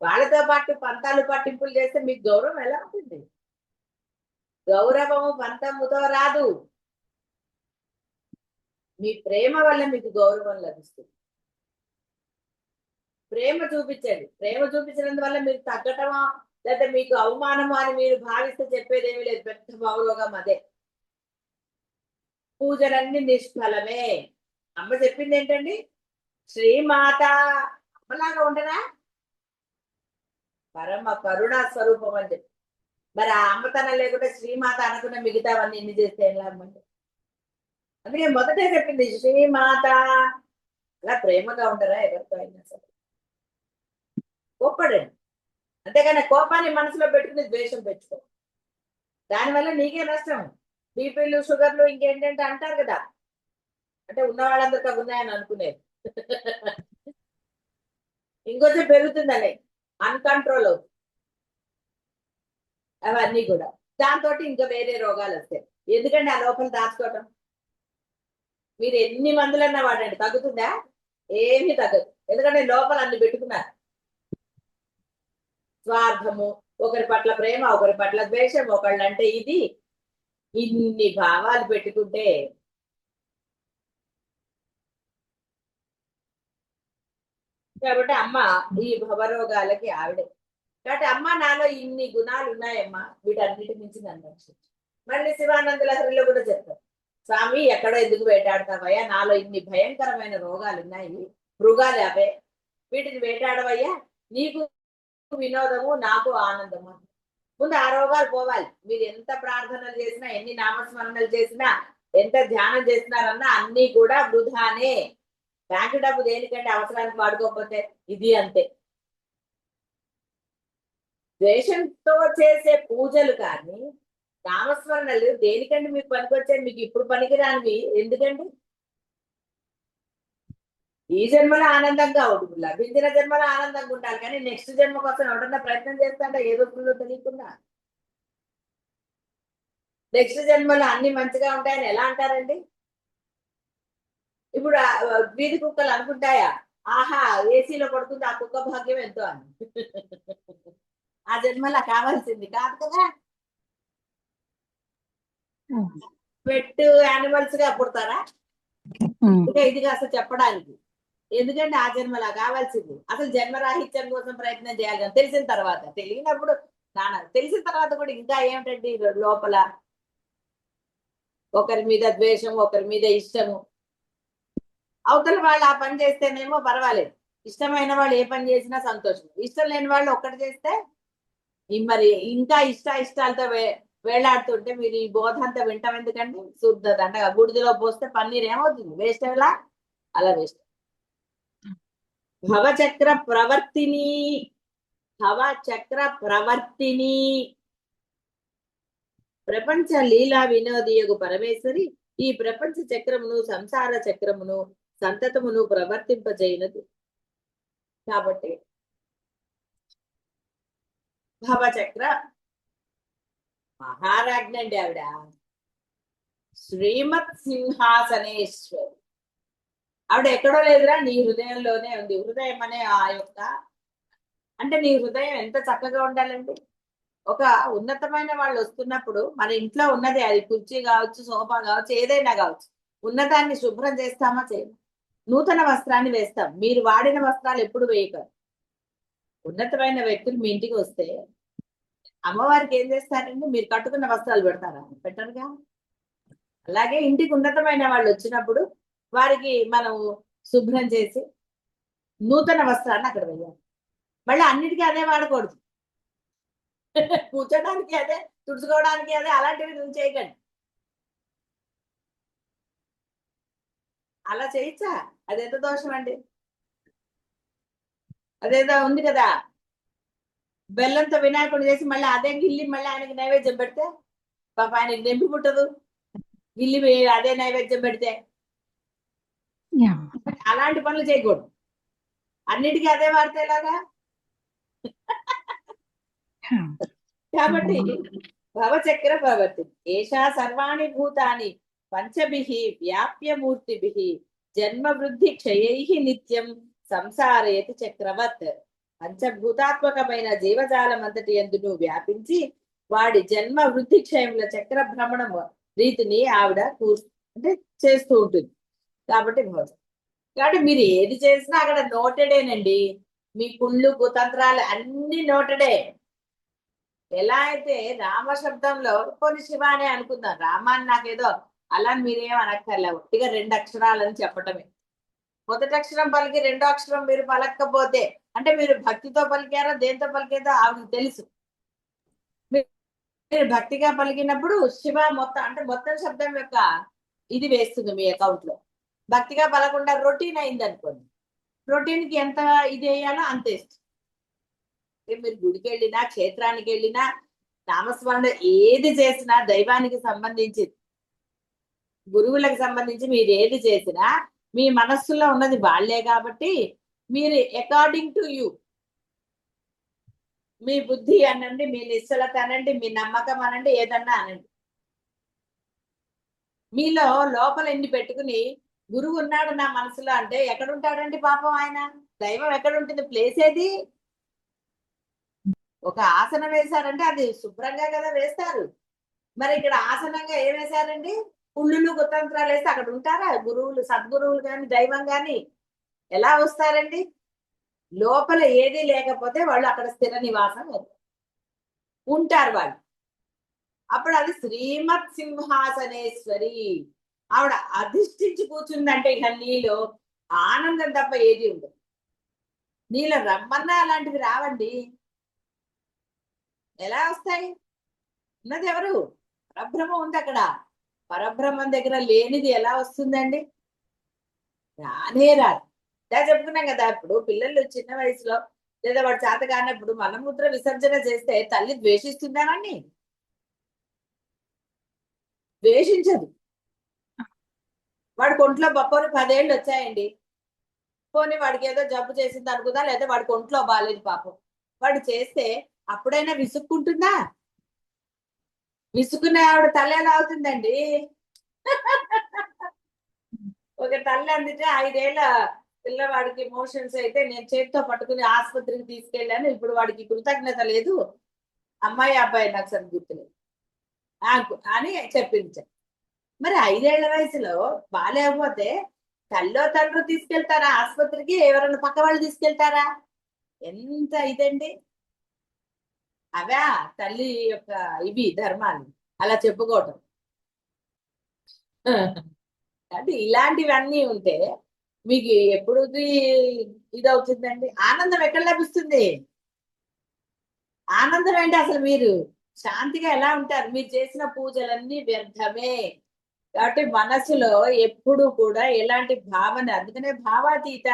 వాళ్ళతో పాటు పంతాలు పట్టింపులు చేస్తే మీకు గౌరవం ఎలా ఉంటుంది? గౌరవము పంతముతో రాదు. మీ ప్రేమ వల్ల మీకు గౌరవం లభిస్తుంది. ప్రేమ చూపించండి. ప్రేమ చూపించినందువల్ల మీరు తగ్గటమా లేదా మీకు అవమానమా అని మీరు భావిస్తే చెప్పేదేమీ లేదు. పెద్ద భవరోగం అదే. పూజలన్నీ నిష్ఫలమే. అమ్మ చెప్పింది ఏంటండి? శ్రీమాత అమ్మలాగా ఉండరా? పరమ కరుణా స్వరూపం అని చెప్పి. మరి ఆ అమ్మతనం లేకుండా శ్రీమాత అనుకున్న మిగతావన్నీ ఎన్ని చేస్తే ఎలా అమ్మంటే. అందుకే మొదటే చెప్పింది శ్రీమాత. అలా ప్రేమగా ఉండరా ఎవరితో అయినా సరే. కోప్పడండి, అంతేగాని కోపాన్ని మనసులో పెట్టుకుని ద్వేషం పెంచుకో. దానివల్ల నీకే నష్టం. బీపీలు షుగర్లు ఇంకేంటంటే అంటారు కదా, అంటే ఉన్న వాళ్ళందరికీ అవి ఉన్నాయని అనుకునేది. ఇంకొంచెం పెరుగుతుందని అన్కంట్రోల్ అవుతుంది అవన్నీ కూడా. దాంతో ఇంకా వేరే రోగాలు వస్తాయి. ఎందుకంటే ఆ లోపల దాచుకోవటం. మీరు ఎన్ని మందులన్నా వాడండి, తగ్గుతుందా? ఏమీ తగ్గదు. ఎందుకంటే లోపల అన్ని పెట్టుకున్నారు. స్వార్థము, ఒకరి పట్ల ప్రేమ, ఒకరి పట్ల ద్వేషం, ఒకళ్ళంటే ఇది, ఇన్ని భావాలు పెట్టుకుంటే కాబట్టి అమ్మ ఈ భవరోగాలకి ఆవిడే. కాబట్టి అమ్మ నాలో ఇన్ని గుణాలు ఉన్నాయమ్మా, వీటన్నిటి నుంచి నన్ను రక్షించు. మళ్ళీ శివానంద లహరిలో కూడా చెప్తారు, స్వామి ఎక్కడో ఎందుకు వేటాడతావయ్యా, నాలో ఇన్ని భయంకరమైన రోగాలు ఉన్నాయి, మృగాలు అవే, వీటిని వేటాడవయ్యా, నీకు వినోదము నాకు ఆనందము. ముందు ఆ రోగాలు పోవాలి. మీరు ఎంత ప్రార్థనలు చేసినా, ఎన్ని నామస్మరణలు చేసినా, ఎంత ధ్యానం చేసినారన్నా అన్ని కూడా వృధానే. బ్యాంకు డబ్బు దేనికంటే అవసరానికి వాడుకోకపోతే ఇది అంతే. ద్వేషంతో చేసే పూజలు కానీ నామస్మరణలు దేనికంటే మీకు పనికొచ్చాయి? మీకు ఇప్పుడు పనికిరానివి ఎందుకండి? ఈ జన్మలో ఆనందంగా ఉంటుంది, లభించిన జన్మలో ఆనందంగా ఉండాలి, కానీ నెక్స్ట్ జన్మ కోసం ఎవరన్నా ప్రయత్నం చేస్తాంటే ఏదో తెలియకుండా. నెక్స్ట్ జన్మలో అన్ని మంచిగా ఉంటాయని ఎలా అంటారండి? ఇప్పుడు వీధి కుక్కలు అనుకుంటాయా, ఆహా ఏసీలో పడుతుంది ఆ కుక్క భాగ్యం ఎంతో అని. ఆ జన్మలో కావాల్సింది కాదు కదా. పెట్ యానిమల్స్ గా పుడతారా? ఇంకా ఇది అసలు చెప్పడానికి. ఎందుకంటే ఆ జన్మలా కావాల్సింది. అసలు జన్మరాహిత్యం కోసం ప్రయత్నం చేయాలి కానీ తెలిసిన తర్వాత. తెలియనప్పుడు తెలిసిన తర్వాత కూడా ఇంకా ఏమిటండి లోపల ఒకరి మీద ద్వేషం, ఒకరి మీద ఇష్టము. అవతల వాళ్ళు ఆ పని చేస్తేనేమో పర్వాలేదు, ఇష్టమైన వాళ్ళు ఏ పని చేసినా సంతోషం. ఇష్టం లేని వాళ్ళు ఒక్కటి చేస్తే మరి ఇంకా ఇష్టాలతో వేలాడుతుంటే మీరు ఈ బోధ అంతా వింటాం ఎందుకండి? శుద్ధ దండగా గుడిదిలో పోస్తే పన్నీర్ ఏమవుతుంది? వేస్ట్ ఎలా? అలా వేస్ట్. భవచక్ర ప్రవర్తిని, భవచక్ర ప్రవర్తిని, ప్రపంచ లీలా వినోదియగు పరమేశ్వరి ఈ ప్రపంచ చక్రమును, సంసార చక్రమును, సంతతమును ప్రవర్తింపజేయనది. కాబట్టి భవచక్ర మహారాజ్ఞి అండి ఆవిడ. శ్రీమత్ సింహాసనేశ్వరి. ఆవిడ ఎక్కడో లేదురా, నీ హృదయంలోనే ఉంది. హృదయం అనే ఆ యొక్క, అంటే నీ హృదయం ఎంత చక్కగా ఉండాలండి. ఒక ఉన్నతమైన వాళ్ళు వస్తున్నప్పుడు మన ఇంట్లో ఉన్నదే, అది కుర్చీ కావచ్చు, సోఫా కావచ్చు, ఏదైనా కావచ్చు, ఉన్నదాన్ని శుభ్రం చేస్తామా? చేయము. నూతన వస్త్రాన్ని వేస్తాం. మీరు వాడిన వస్త్రాలు ఎప్పుడు వేయకరు. ఉన్నతమైన వ్యక్తులు మీ ఇంటికి వస్తే అమ్మవారికి ఏం చేస్తారండి? మీరు కట్టుకున్న వస్త్రాలు పెడతారా? పెట్టరుగా. అలాగే ఇంటికి ఉన్నతమైన వాళ్ళు వచ్చినప్పుడు వారికి మనం శుభ్రం చేసి నూతన వస్త్రాన్ని అక్కడ వేయాలి. మళ్ళీ అన్నిటికీ అదే వాడకూడదు. కూర్చోడానికి అదే, తుడుచుకోవడానికి అదే, అలాంటివి నువ్వు చేయకండి. అలా చేయొచ్చా? అదెంత దోషం అండి. అదేదో ఉంది కదా, బెల్లంతో వినాయకుడు చేసి మళ్ళీ అదే గిల్లి మళ్ళీ ఆయనకి నైవేద్యం పెడితే పాప ఆయనకి నెంపి పుట్టదు. గిల్లి అదే నైవేద్యం పెడితే. అలాంటి పనులు చేయకూడదు. అన్నిటికీ అదే వాడితే ఎలాగా? కాబట్టి భవచక్ర ప్రవర్తి ఏషా సర్వాణి భూతాని పంచభిః వ్యాప్యమూర్తిభిః జన్మ వృద్ధి క్షయైః నిత్యం సంసారేతి చక్రవత్. పంచభూతాత్మకమైన జీవజాలం అంతటి యందును వ్యాపించి వాడి జన్మ వృద్ధి క్షయముల చక్ర భ్రమణం రీతిని ఆవిడ అంటే చేస్తూ ఉంటుంది. కాబట్టి కాబట్టి మీరు ఏది చేసినా అక్కడ నోటెడేనండి. మీ కుళ్ళు కుతంత్రాలు అన్ని నోటెడే. ఎలా అయితే రామ శబ్దంలో కొన్ని శివ అనే అనుకుందాం, రామాన్ని నాకేదో అలా మీరేం అనక్కర్లే, ఒట్టిగా 2 అక్షరాలని చెప్పటమే. మొదటి అక్షరం పలికి రెండో అక్షరం మీరు పలకపోతే అంటే మీరు భక్తితో పలికారో దేంతో పలికేదో ఆవిడకి తెలుసు. మీరు భక్తిగా పలికినప్పుడు శివ మొత్తం అంటే మొత్తం శబ్దం యొక్క ఇది వేస్తుంది మీ అకౌంట్ లో. భక్తిగా పలకుండా రొటీన్ అయింది అనుకోండి, రొటీన్ కి ఎంత ఇది వేయాలో అంత ఇస్తుంది. మీరు గుడికి వెళ్ళినా క్షేత్రానికి వెళ్ళినా నామస్మరణ ఏది చేసినా దైవానికి సంబంధించి గురువులకు సంబంధించి మీరు ఏది చేసినా మీ మనస్సులో ఉన్నది వాళ్ళే కాబట్టి మీరు అకార్డింగ్ టు యూ మీ బుద్ధి అనండి, మీ నిశ్చలత అనండి, మీ నమ్మకం అనండి, ఏదన్నా అనండి, మీలో లోపల ఎన్ని పెట్టుకుని గురువు ఉన్నాడు నా మనసులో అంటే ఎక్కడుంటాడండి పాపం ఆయన? దైవం ఎక్కడుంటుంది? ప్లేస్ ఏది? ఒక ఆసనం వేశారంటే అది శుభ్రంగా కదా వేస్తారు. మరి ఇక్కడ ఆసనంగా ఏం వేశారండి? పుల్లులు కుతంత్రాలు వేస్తే అక్కడ ఉంటారా గురువులు, సద్గురువులు కానీ దైవం కానీ? ఎలా వస్తారండి? లోపల ఏది లేకపోతే వాళ్ళు అక్కడ స్థిర నివాసం ఉంటారు వాళ్ళు. అప్పుడు అది శ్రీమత్ సింహాసనేశ్వరి ఆవిడ అధిష్ఠించి కూర్చుందంటే ఇక నీలో ఆనందం తప్ప ఏది ఉండదు. నీలో రమ్మన్నా అలాంటివి రావండి. ఎలా వస్తాయి? ఉన్నది ఎవరు? పరబ్రహ్మం ఉంది అక్కడ. పరబ్రహ్మం దగ్గర లేనిది ఎలా వస్తుందండి? రానే రాదు. ఇలా చెప్పుకున్నాం కదా, ఇప్పుడు పిల్లలు చిన్న వయసులో లేదా వాడు చేత కానప్పుడు మలమూత్ర విసర్జన చేస్తే తల్లి ద్వేషిస్తుందానండి? ద్వేషించదు. వాడి ఒంట్లో బొప్పని 10 ఏళ్ళు వచ్చాయండి, పోనీ వాడికి ఏదో జబ్బు చేసింది అనుకుందా, లేదా వాడికి ఒంట్లో బాగాలేదు పాపం, వాడు చేస్తే అప్పుడైనా విసుక్కుంటుందా? విసుక్కునే ఆవిడ తల్లి ఎలా అవుతుందండి? ఒక తల్లి అందితే 5 ఏళ్ళ పిల్లవాడికి మోషన్స్ అయితే నేను చేతితో పట్టుకుని ఆసుపత్రికి తీసుకెళ్ళాను, ఇప్పుడు వాడికి కృతజ్ఞత లేదు, అమ్మాయి అబ్బాయి నాకు సరి గుర్తులేదు అని చెప్పించాను. మరి 5 ఏళ్ల వయసులో బాగాలేకపోతే తల్లో తండ్రి తీసుకెళ్తారా ఆసుపత్రికి? ఎవరన్నా పక్క వాళ్ళు తీసుకెళ్తారా? ఎంత ఇదండి! అవా తల్లి యొక్క ఇవి ధర్మాలు అలా చెప్పుకోవటం. అంటే ఇలాంటివన్నీ ఉంటే మీకు ఎప్పుడు ఇదవుతుందండి? ఆనందం ఎక్కడ లభిస్తుంది? ఆనందం ఏంటి అసలు? మీరు శాంతిగా ఎలా ఉంటారు? మీరు చేసిన పూజలన్నీ వ్యర్థమే. కాబట్టి మనసులో ఎప్పుడు కూడా ఎలాంటి భావన, అందుకనే భావాతీత.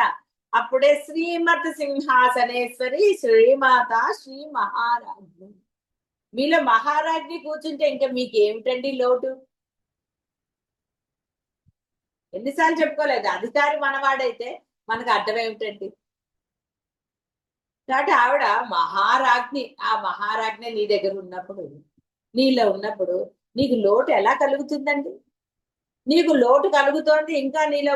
అప్పుడే శ్రీమత్ సింహాసనేశ్వరి శ్రీమాత శ్రీ మహారాజ్ఞి. మీలో మహారాజ్ఞి కూర్చుంటే ఇంకా మీకు ఏమిటండి లోటు? ఎన్నిసార్లు చెప్పుకోలేదు, అధికారి మనవాడైతే మనకు అర్థం ఏమిటండి? కాబట్టి ఆవిడ మహారాజ్ఞి. ఆ మహారాజ్ఞి నీ దగ్గర ఉన్నప్పుడు, నీలో ఉన్నప్పుడు నీకు లోటు ఎలా కలుగుతుందండి? నీకు లోటు కలుగుతోంది ఇంకా నీలో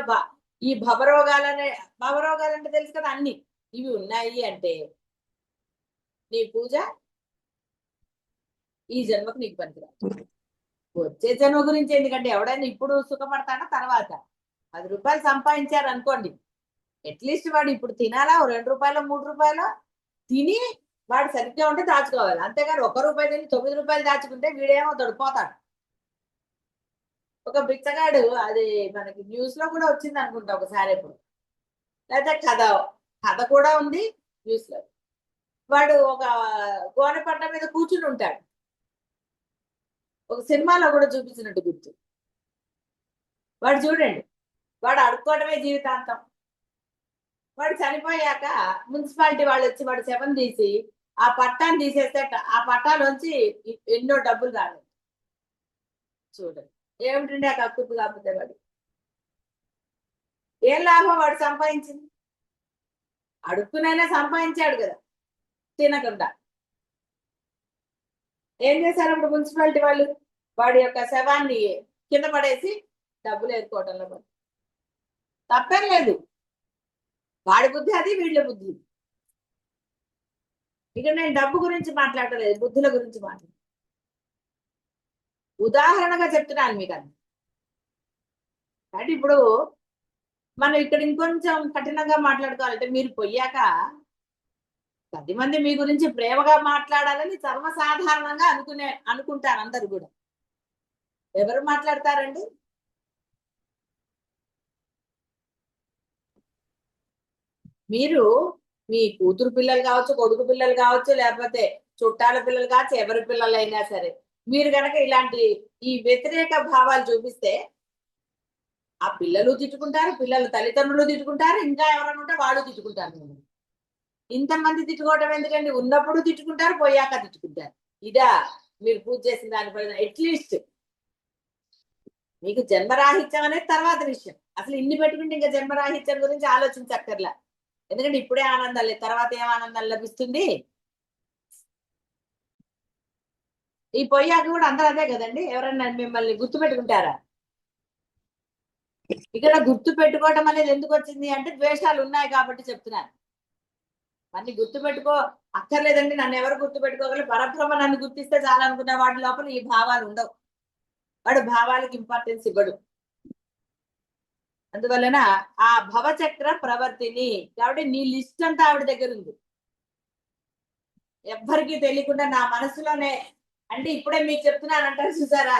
ఈ భవరోగాలంటే తెలుసు కదా, అన్ని ఇవి ఉన్నాయి అంటే నీ పూజ ఈ జన్మకు నీకు పనికిరాదు. వచ్చే జన్మ గురించి ఎందుకంటే ఎవడైనా ఇప్పుడు సుఖపడతాడా? తర్వాత 10 రూపాయలు సంపాదించారు అనుకోండి, అట్లీస్ట్ వాడు ఇప్పుడు తినాలా? 2 రూపాయలు 3 రూపాయలు తిని వాడు సరిగ్గా ఉంటే దాచుకోవాలి, అంతేగాని 1 రూపాయి తిని 9 రూపాయలు దాచుకుంటే వీడేమో దొడిపోతాడు. ఒక బిచ్చగాడు, అది మనకి న్యూస్ లో కూడా వచ్చింది అనుకుంటా ఒకసారి, ఎప్పుడు లేదా కథ కథ కూడా ఉంది న్యూస్ లో. వాడు ఒక గోనెపట్ట మీద కూర్చుని ఉంటాడు, ఒక సినిమాలో కూడా చూపించినట్టు గుర్తు. వాడు చూడండి, వాడు అడుక్కోవడమే జీవితాంతం. వాడు చనిపోయాక మున్సిపాలిటీ వాళ్ళు వచ్చి వాడు శవం తీసి ఆ పట్టాన్ని తీసేస్తే ఆ పట్టాలోంచి ఎన్నో డబ్బులు రాలేదు. చూడండి ఏమిటండి ఆ కక్కుర్తి కాకపోతే వాడు ఏం లాభం? వాడు సంపాదించింది అడుక్కునైనా సంపాదించాడు కదా తినకుండా. ఏం చేశారు అప్పుడు మున్సిపాలిటీ వాళ్ళు? వాడి యొక్క శవాన్ని కింద పడేసి డబ్బులు ఏరుకోవటంలో పడి తప్పేం లేదు. వాడి బుద్ధి అది, వీళ్ళ బుద్ధి. ఇక నేను డబ్బు గురించి మాట్లాడలేదు, బుద్ధుల గురించి మాట్లాడు. ఉదాహరణగా చెప్తున్నాను మీకు అది. అంటే ఇప్పుడు మనం ఇక్కడ ఇంకొంచెం కఠినంగా మాట్లాడుకోవాలంటే, మీరు పోయాక 10 మంది మీ గురించి ప్రేమగా మాట్లాడాలని సర్వసాధారణంగా అనుకుంటారు అందరు కూడా. ఎవరు మాట్లాడతారండి? మీరు మీ కూతురు పిల్లలు కావచ్చు, కొడుకు పిల్లలు కావచ్చు, లేకపోతే చుట్టాల పిల్లలు కావచ్చు, ఎవరి పిల్లలైనా సరే మీరు కనుక ఇలాంటి ఈ వ్యతిరేక భావాలు చూపిస్తే ఆ పిల్లలు తిట్టుకుంటారు, పిల్లల తల్లిదండ్రులు తిట్టుకుంటారు, ఇంకా ఎవరైనా ఉంటే వాడు తిట్టుకుంటారు. ఇంతమంది తిట్టుకోవటం ఎందుకండి? ఉన్నప్పుడు తిట్టుకుంటారు, పోయాక తిట్టుకుంటారు. ఇదా మీరు పూజ చేసిన దానిపై అట్లీస్ట్ మీకు జన్మరాహిత్యం అనేది తర్వాత విషయం. అసలు ఇన్ని పెట్టుకుంటే ఇంకా జన్మరాహిత్యం గురించి ఆలోచించక్కర్లా. ఎందుకంటే ఇప్పుడే ఆనందం లేదు, తర్వాత ఏం ఆనందం లభిస్తుంది? ఈ పొయ్యాక కూడా అందరూ అదే కదండి. ఎవరన్నా మిమ్మల్ని గుర్తు పెట్టుకుంటారా? ఇక్కడ గుర్తు పెట్టుకోవటం అనేది ఎందుకు వచ్చింది అంటే ద్వేషాలు ఉన్నాయి కాబట్టి చెప్తున్నాను. అన్ని గుర్తు పెట్టుకో అక్కర్లేదండి, నన్ను ఎవరు గుర్తు పెట్టుకోగలరు, పరబ్రహ్మ నన్ను గుర్తిస్తే చాలనుకున్న వాటి లోపల ఈ భావాలు ఉండవు. వాడు భావాలకు ఇంపార్టెన్స్ ఇవ్వడు. అందువలన ఆ భవచక్ర ప్రవర్తిని కాబట్టి నీ లిస్ట్ అంతా ఆవిడ దగ్గర ఉంది. ఎవ్వరికి తెలియకుండా నా మనసులోనే అంటే ఇప్పుడే మీకు చెప్తున్నానంటారు చూసారా.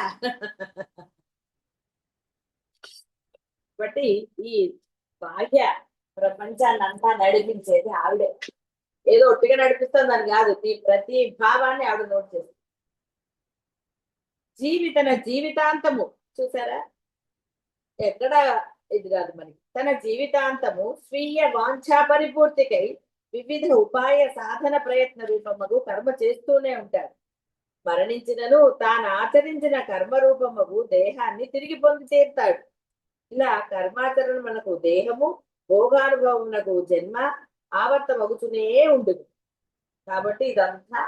కాబట్టి ఈ బాహ్య ప్రపంచాన్ని అంతా నడిపించేది ఆవిడే. ఏదో ఒట్టిగా నడిపిస్తుంది అని కాదు, నీ ప్రతి భావాన్ని ఆవిడ నోట్ చేస్తుంది. తన జీవితాంతము చూసారా, ఎక్కడ ఇది కాదు మనకి. తన జీవితాంతము స్వీయ వాంఛా పరిపూర్తికై వివిధ ఉపాయ సాధన ప్రయత్న రూపముగు కర్మ చేస్తూనే ఉంటాడు. మరణించినను తాను ఆచరించిన కర్మ రూపముగు దేహాన్ని తిరిగి పొంది తీరుతాడు. ఇలా కర్మాచరణ మనకు దేహము, భోగానుభవమునకు జన్మ ఆవర్తమగుతూనే ఉంటుంది. కాబట్టి ఇదంతా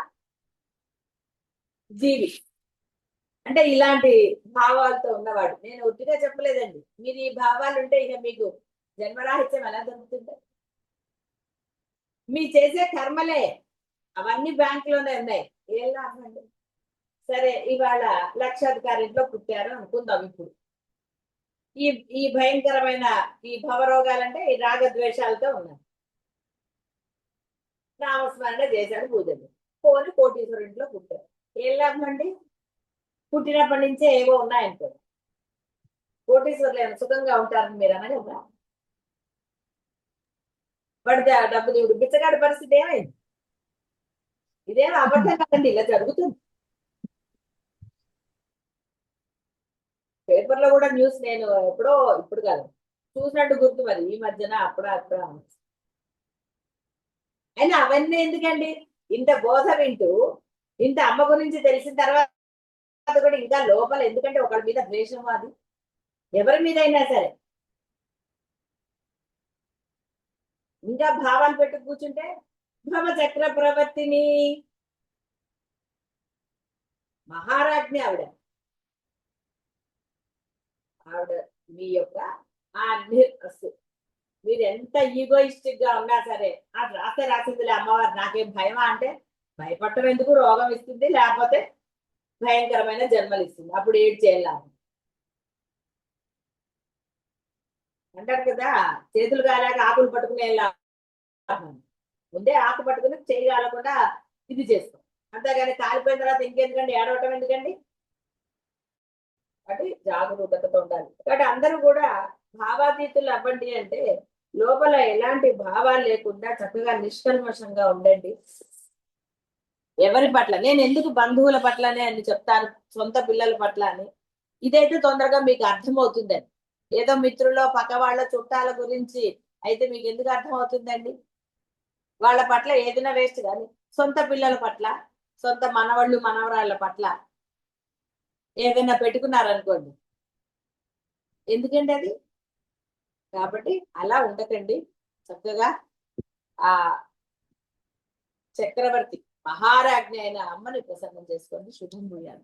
జీవి అంటే ఇలాంటి భావాలతో ఉన్నవాడు. నేను ఒట్టిగా చెప్పలేదండి. మీరు ఈ భావాలు ఉంటే ఇక మీకు జన్మరాహిత్యం ఎలా దొరుకుతుంది? మీ చేసే కర్మలే అవన్నీ బ్యాంకులోనే ఉన్నాయి. ఏం లాభం అండి? సరే, ఇవాళ లక్షాధికారి ఇంట్లో పుట్టారు అనుకుందాం. ఇప్పుడు ఈ ఈ భయంకరమైన ఈ భవరోగాలంటే ఈ రాగద్వేషాలతో ఉన్నాయి. నామస్మరణ చేశాడు, పూజలు పోని కోటీశ్వరు ఇంట్లో పుట్టారు. ఏం లాభం అండి? పుట్టినప్పటి నుంచే ఏవో ఉన్నాయనుకో. కోటీశ్వర్లు ఏమైనా సుఖంగా ఉంటారని మీరు అనగలరా? పడితే ఆ డబ్బు దేవుడు బిచ్చగాడి పరిస్థితి ఏమైంది? ఇదేం అబద్ధం కాదండి, ఇలా జరుగుతుంది. పేపర్లో కూడా న్యూస్ నేను ఎప్పుడో ఇప్పుడు కాదు చూసినట్టు గుర్తు, మరి ఈ మధ్యన అప్పుడు అయినా అవన్నీ ఎందుకండి? ఇంత బోధ వింటూ ఇంత అమ్మ గురించి తెలిసిన తర్వాత కూడా ఇంకా లోపల ఎందుకంటే ఒకరి మీద ద్వేషం, అది ఎవరి మీద అయినా సరే ఇంకా భావాలు పెట్టు కూర్చుంటే భవచక్ర ప్రవర్తిని మహారాజ్ఞి ఆవిడ. ఆవిడ మీ యొక్క ఆ మీరు ఎంత ఈగోయిస్టిక్ గా ఉన్నా సరే అది రాస్తే రాసిందిలే అమ్మవారు, నాకేం భయమా అంటే భయపడటం ఎందుకు? రోగం ఇస్తుంది, లేకపోతే భయంకరమైన జన్మలు ఇస్తుంది. అప్పుడు ఏడు చేయాలి అంటారు కదా, చేతులు కాలేక ఆకులు పట్టుకుని ముందే ఆకు పట్టుకుని చేయి కాలకుండా ఇది చేస్తాం. అంతేగాని కాలిపోయిన తర్వాత ఇంకెందుకండి ఏడవటం ఎందుకండి? కాబట్టి జాగరూకతతో ఉండాలి. కాబట్టి అందరూ కూడా భావాతీతులు అవ్వండి అంటే లోపల ఎలాంటి భావాలు లేకుండా చక్కగా నిష్కల్మషంగా ఉండండి. ఎవరి పట్ల నేను ఎందుకు బంధువుల పట్లనే అని చెప్తాను, సొంత పిల్లల పట్ల అని. ఇదైతే తొందరగా మీకు అర్థమవుతుందని. ఏదో మిత్రులో పక్క వాళ్ళ చుట్టాల గురించి అయితే మీకు ఎందుకు అర్థమవుతుందండి? వాళ్ళ పట్ల ఏదైనా వేస్ట్, కానీ సొంత పిల్లల పట్ల, సొంత మనవాళ్ళు మనవరాళ్ళ పట్ల ఏదైనా పెట్టుకున్నారనుకోండి, ఎందుకండి అది? కాబట్టి అలా ఉండకండి. చక్కగా ఆ చక్రవర్తి మహారాజ్ఞి అయిన అమ్మని ప్రసన్నం చేసుకోండి. శుభం భూయాలు.